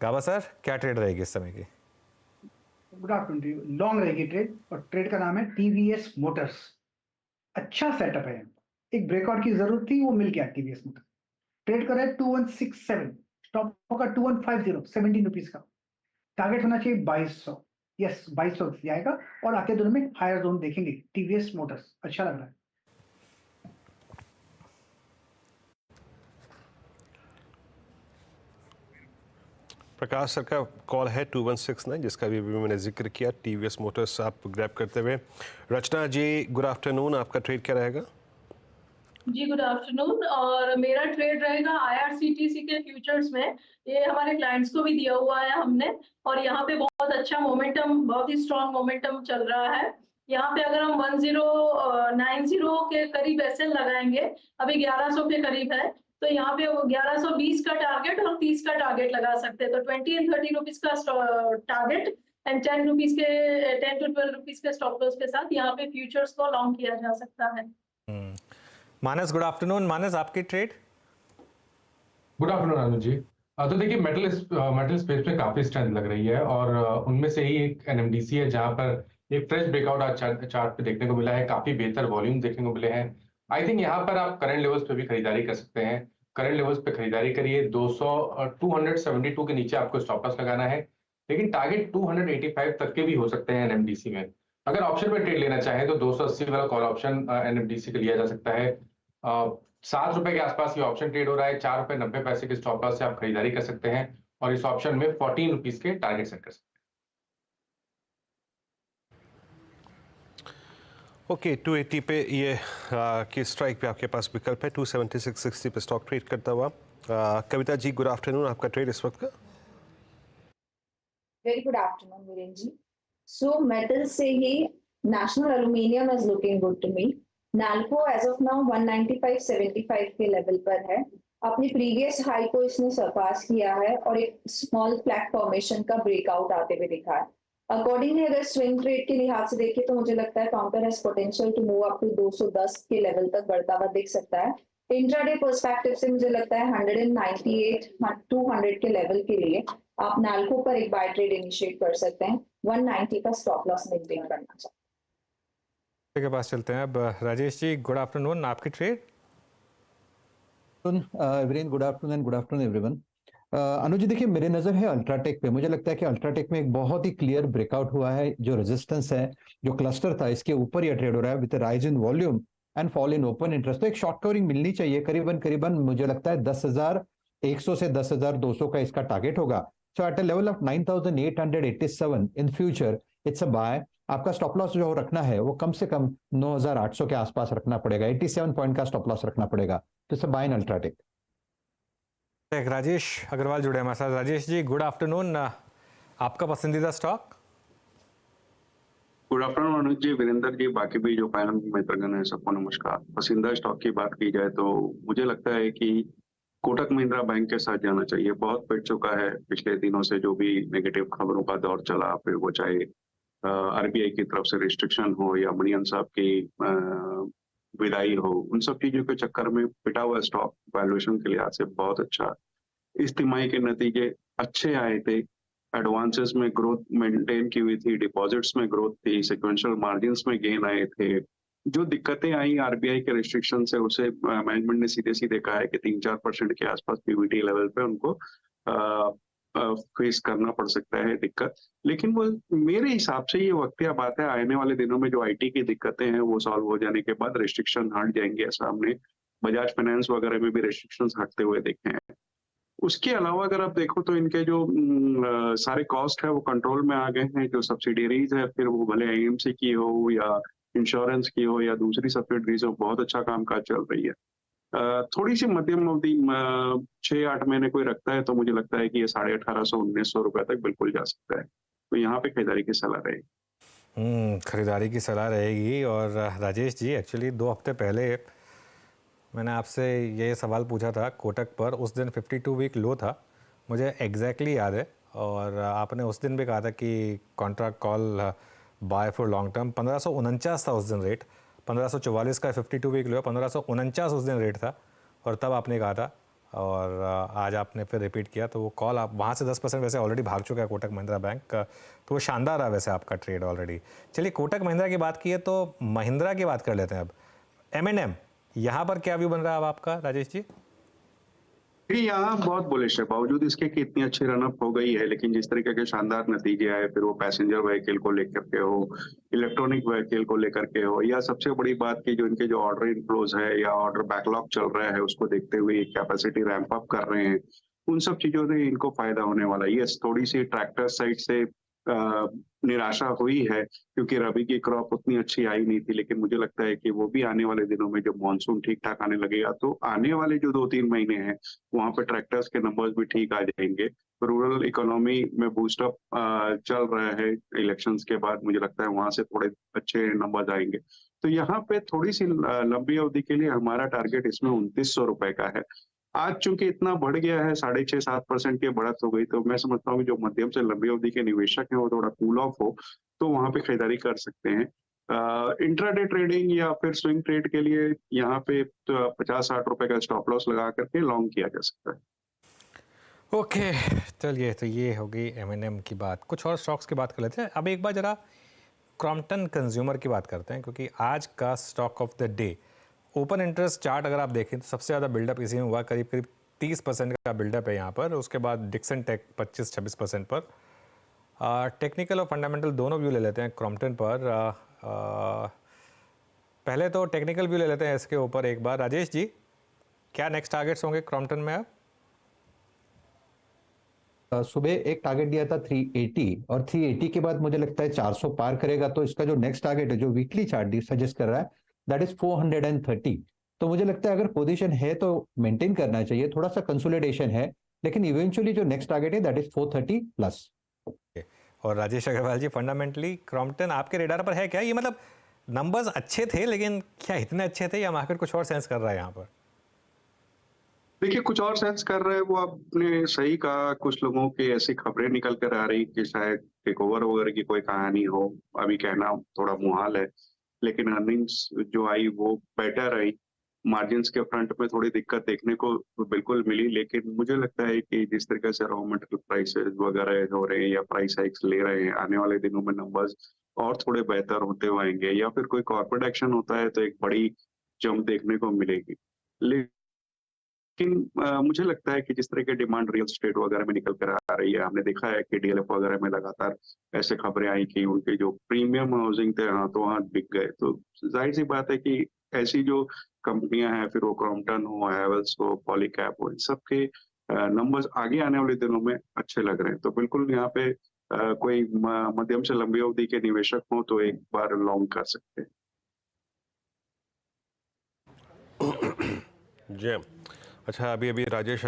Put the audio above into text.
गाबा sir, क्या trade रहेगी इस समय की? Good afternoon. लॉन्ग रहेगी ट्रेड, और ट्रेड का नाम है टीवीएस मोटर्स। अच्छा सेटअप है। एक ब्रेकआउट की जरूरत थी, वो मिल गया टीवीएस मोटर। ट्रेड कर रहा है 2167, स्टॉप होगा 2150, 17 रुपीज का। टारगेट होना चाहिए 2200। यस, 2200 जाएगा, और आते दोनों में हायर जोन देखेंगे। टीवीएस मोटर्स अच्छा लग रहा है। प्रकाश सर का कॉल है 2169, जिसका भी अभी मैंने जिक्र किया। टीवीएस मोटर्स आप ग्रैब करते हुए। रचना जी, गुड आफ्टरनून, आपका ट्रेड क्या रहेगा? जी गुड आफ्टरनून। और मेरा ट्रेड रहेगा आईआरसीटीसी के फ्यूचर्स में। ये हमारे क्लाइंट्स को भी दिया हुआ है हमने, और यहाँ पे बहुत अच्छा मोमेंटम, बहुत ही स्ट्रॉन्ग मोमेंटम चल रहा है। यहाँ पे अगर हम 1090 के करीब एसएल लगाएंगे, अभी 1100 के करीब है, तो यहाँ पे 1120 का टारगेट और 30 का टारगेट लगा सकते हैं। तो 20 एंड 30 रुपीज का टारगेट एंड 10 रुपीज के 10 टू 12 रुपीज के स्टॉप लॉस के साथ यहाँ पे फ्यूचर्स को लॉन्ग किया जा सकता है। मानस, गुड आफ्टरनून। मानस, आपकी trade? Good afternoon Anuj ji. तो देखिए, मेटल स्पेस पे काफी स्ट्रेंथ लग रही है, और उनमें से ही एक एनएमडीसी है जहां पर एक फ्रेश ब्रेकआउट आज चार्ट पे देखने को मिला है। काफी बेहतर वॉल्यूम देखने को मिले हैं। आई थिंक यहाँ पर आप करंट लेवल्स पे भी खरीदारी कर सकते हैं। करंट लेवल्स पे खरीदारी करिए। 272 के नीचे आपको स्टॉप लॉस लगाना है, लेकिन टारगेट 285 तक के भी हो सकते हैं एनएमडीसी में। अगर ऑप्शन पे ट्रेड लेना चाहें तो 280 वाला कॉल ऑप्शन एनएमडीसी का लिया जा सकता है। 7 रुपए के आसपास ये ऑप्शन ट्रेड हो रहा है। 4 रुपए 90 पैसे के स्टॉप लॉस से आप खरीदारी कर सकते हैं, और इस ऑप्शन में 14 रुपीज के टारगेट सेट कर सकते हैं। ओके, 280 पे ये की स्ट्राइक पे आपके पास विकल्प है। 276.60 पे स्टॉक ट्रेड करता हुआ। कविता जी, गुड आफ्टरनून, आपका ट्रेड इस वक्त का? Very good afternoon Viren ji. So metal से ही national aluminium is looking good to me. Nalco as of now 195.75 के लेवल पर है। अपनी प्रीवियस हाई को इसने सरपास किया है, और एक स्मॉल फ्लैग फॉर्मेशन का ब्रेकआउट आते हुए दिखा है। अकॉर्डिंगली अगर स्विंग ट्रेड के लिहाज से देखें तो मुझे लगता है counter has potential to move up to 210 के लेवल तक बढ़ता हुआ दिख सकता है। इंट्राडे पर्सपेक्टिव से मुझे लगता है 198 200 के लेवल के लिए आप नाल्को पर एक बाय ट्रेड इनिशिएट कर सकते हैं। 190 का स्टॉप लॉस मेंटेन करना चाहिए। के पास चलते हैं अब। राजेश जी, गुड आफ्टरनून, आपकी trade? Viren, good afternoon and good afternoon everyone. Anuj ji, देखिए मेरे नजर है अल्ट्राटेक पे। मुझे लगता है कि अल्ट्राटेक में एक बहुत ही क्लियर ब्रेकआउट हुआ है। जो रेजिस्टेंस है, जो क्लस्टर था, इसके ऊपर यह ट्रेड हो रहा है with rise in volume and fall in open interest. तो एक शॉर्ट कवरिंग मिलनी चाहिए। करीबन करीबन मुझे लगता है 10,100 से 10,200 का इसका टारगेट होगा। So at a level of 9,887 in future it's a buy. आपका स्टॉप लॉस जो रखना है वो कम से कम 9,800 के आसपास रखना पड़ेगा। 87 पॉइंट का स्टॉप लॉस रखना पड़ेगा। तो it's a buy in UltraTech. Rajesh Agarwal जुड़े हमारे साथ। राजेश जी, गुड आफ्टरनून, आपका पसंदीदा stock? Good afternoon Anuj ji, Virendra ji, बाकी भी जो पैनल मित्रगण है, सबको नमस्कार। पसंदीदा स्टॉक की बात की जाए तो मुझे लगता है कि कोटक महिंद्रा बैंक के साथ जाना चाहिए। बहुत पिट चुका है पिछले दिनों से, जो भी नेगेटिव खबरों का दौर चला, फिर वो चाहे आरबीआई की तरफ से रिस्ट्रिक्शन हो या मणियन साहब की विदाई हो, उन सब चीजों के चक्कर में पिटा हुआ स्टॉक वैल्यूएशन के लिहाज से बहुत अच्छा। इस तिमाही के नतीजे अच्छे आए थे। एडवांसेस में ग्रोथ मेंटेन की हुई थी, डिपॉजिट्स में ग्रोथ थी, सिक्वेंशियल मार्जिन्स में गेन आए थे। जो दिक्कतें आई आरबीआई के रिस्ट्रिक्शन से, उसे मैनेजमेंट ने सीधे सीधे कहा है कि 3-4% के आसपास पीवीटी लेवल पे उनको फेस करना पड़ सकता है दिक्कत। लेकिन वो मेरे हिसाब से ये वक्तिया बात है। आने वाले दिनों में जो आईटी की दिक्कतें हैं वो सॉल्व हो जाने के बाद रिस्ट्रिक्शन हट जाएंगे। ऐसा हमने बजाज फाइनेंस वगैरह में भी रिस्ट्रिक्शंस हटते हुए देखे हैं। उसके अलावा अगर आप देखो तो इनके जो सारे कॉस्ट है वो कंट्रोल में आ गए हैं। जो सब्सिडीज है, फिर वो भले आईएमसी की हो या इंश्योरेंस की हो या दूसरी सब्सिडीज हो, बहुत अच्छा कामकाज चल रही है। थोड़ी सी मध्यम अवधि 6-8 महीने कोई रखता है तो मुझे लगता है कि ये 1850-1900 रुपए तक बिल्कुल जा सकता है। तो यहाँ पे खरीदारी की सलाह रहेगी। खरीदारी की सलाह रहेगी। और राजेश जी, एक्चुअली 2 हफ्ते पहले मैंने आपसे ये सवाल पूछा था कोटक पर। उस दिन 52 वीक लो था, मुझे एग्जैक्टली याद है। और आपने उस दिन भी कहा था कि contract call buy for long term. 1549 था उस दिन रेट। 1544 का 52 वीक लो है, 1549 उस दिन रेट था। और तब आपने कहा था और आज आपने फिर रिपीट किया, तो वो कॉल आप वहाँ से 10% वैसे ऑलरेडी भाग चुका है कोटक महिंद्रा बैंक का, तो वो शानदार रहा वैसे आपका ट्रेड ऑलरेडी। चलिए कोटक महिंद्रा की बात की है तो महिंद्रा की बात कर लेते हैं अब। M&M, यहाँ पर क्या व्यू बन रहा है अब आपका राजेश जी? यहाँ बहुत बुलिश है, बावजूद इसके कि इतनी अच्छी रनअप हो गई है, लेकिन जिस तरीके के शानदार नतीजे आए, फिर वो पैसेंजर व्हीकल को लेकर के हो, इलेक्ट्रॉनिक व्हीकल को लेकर के हो, या सबसे बड़ी बात की जो इनके जो ऑर्डर इनफ्लोज है या ऑर्डर बैकलॉग चल रहा है उसको देखते हुए कैपेसिटी रैंप अप कर रहे हैं, उन सब चीजों से इनको फायदा होने वाला है। यस, थोड़ी सी ट्रैक्टर साइड से निराशा हुई है क्योंकि रबी की क्रॉप उतनी अच्छी आई नहीं थी, लेकिन मुझे लगता है कि वो भी आने वाले दिनों में जब मानसून ठीक ठाक आने लगेगा तो आने वाले जो 2-3 महीने हैं वहां पे ट्रैक्टर्स के नंबर्स भी ठीक आ जाएंगे। रूरल इकोनॉमी में बूस्टअप चल रहा है इलेक्शंस के बाद, मुझे लगता है वहां से थोड़े अच्छे नंबर्स आएंगे। तो यहाँ पे थोड़ी सी लंबी अवधि के लिए हमारा टारगेट इसमें 2900 रुपए का है। आज चूंकि इतना बढ़ गया है, 6.5-7% की बढ़त हो गई, तो मैं समझता हूँ कि जो मध्यम से लंबी अवधि के निवेशक हैं वो थोड़ा कूल ऑफ हो तो वहां पे खरीदारी कर सकते हैं। इंट्राडे ट्रेडिंग या फिर स्विंग ट्रेड के लिए यहाँ पे तो 50-60 रुपए का स्टॉप लॉस लगा करके लॉन्ग किया जा सकता है। ओके, चलिए तो ये हो गई M&M की बात। कुछ और स्टॉक्स की बात कर लेते हैं। अब एक बार जरा क्रॉम्पटन कंज्यूमर की बात करते हैं, क्योंकि आज का stock of the day open interest chart अगर आप देखें तो सबसे ज़्यादा बिल्डअप इसी में हुआ, करीब करीब 30% का बिल्डअप है यहाँ पर। उसके बाद डिक्सन टेक 25-26% पर। टेक्निकल और फंडामेंटल दोनों व्यू ले लेते हैं क्रॉम्पटन पर। पहले तो टेक्निकल व्यू ले लेते हैं इसके ऊपर एक बार। राजेश जी, क्या नेक्स्ट टारगेट्स होंगे क्रॉम्पटन में अब? सुबह एक टारगेट दिया था 380 और 380 के बाद मुझे लगता है 400 पार करेगा, तो इसका जो नेक्स्ट टारगेट है जो वीकली चार्ट सजेस्ट कर रहा है दैट इज 430। तो मुझे लगता है अगर पोजीशन है तो मेंटेन करना चाहिए, थोड़ा सा कंसोलिडेशन है, लेकिन इवेंचुअली जो नेक्स्ट टारगेट है दैट इज 430 प्लस। और राजेश अग्रवाल जी, फंडामेंटली क्रॉम्पटन आपके रेडार पर है क्या? ये मतलब नंबर्स अच्छे थे लेकिन क्या इतने अच्छे थे या मार्केट कुछ और सेंस कर रहा है यहाँ पर? देखिए, कुछ और सेंस कर रहे हैं वो, आपने सही कहा। कुछ लोगों की ऐसी खबरें निकल कर आ रही कि शायद टेक ओवर वगैरह की कोई कहानी हो, अभी कहना थोड़ा मुहाल है, लेकिन अर्निंग्स जो आई वो बेटर आई। मार्जिन्स के फ्रंट में थोड़ी दिक्कत देखने को बिल्कुल मिली, लेकिन मुझे लगता है कि जिस तरीके से रॉ मटेरियल प्राइसेस वगैरह हो रहे हैं या प्राइस हाइक्स ले रहे हैं, आने वाले दिनों में नंबर्स और थोड़े बेहतर होते हुए आएंगे, या फिर कोई कॉर्पोरेट एक्शन होता है तो एक बड़ी जंप देखने को मिलेगी। लेकिन मुझे लगता है कि जिस तरह की डिमांड रियल एस्टेट वगैरह में निकल कर आ रही है, हमने देखा है कि डीएलएफ वगैरह में लगातार ऐसे खबरें आई कि उनके जो प्रीमियम हाउसिंग थे हाथों हाथ बिक गए। तो जाहिर सी बात है कि ऐसी जो कंपनियां हैं, फिर वो क्रॉम्पटन हो, हैवेल्स हो, पॉलीकैब हो, इन सबके नंबर्स आगे आने वाले दिनों में अच्छे लग रहे हैं। तो बिल्कुल यहाँ पे कोई मध्यम से लंबी अवधि के निवेशक हो तो एक बार लॉन्ग कर सकते हैं। जी, अच्छा, अभी राजेश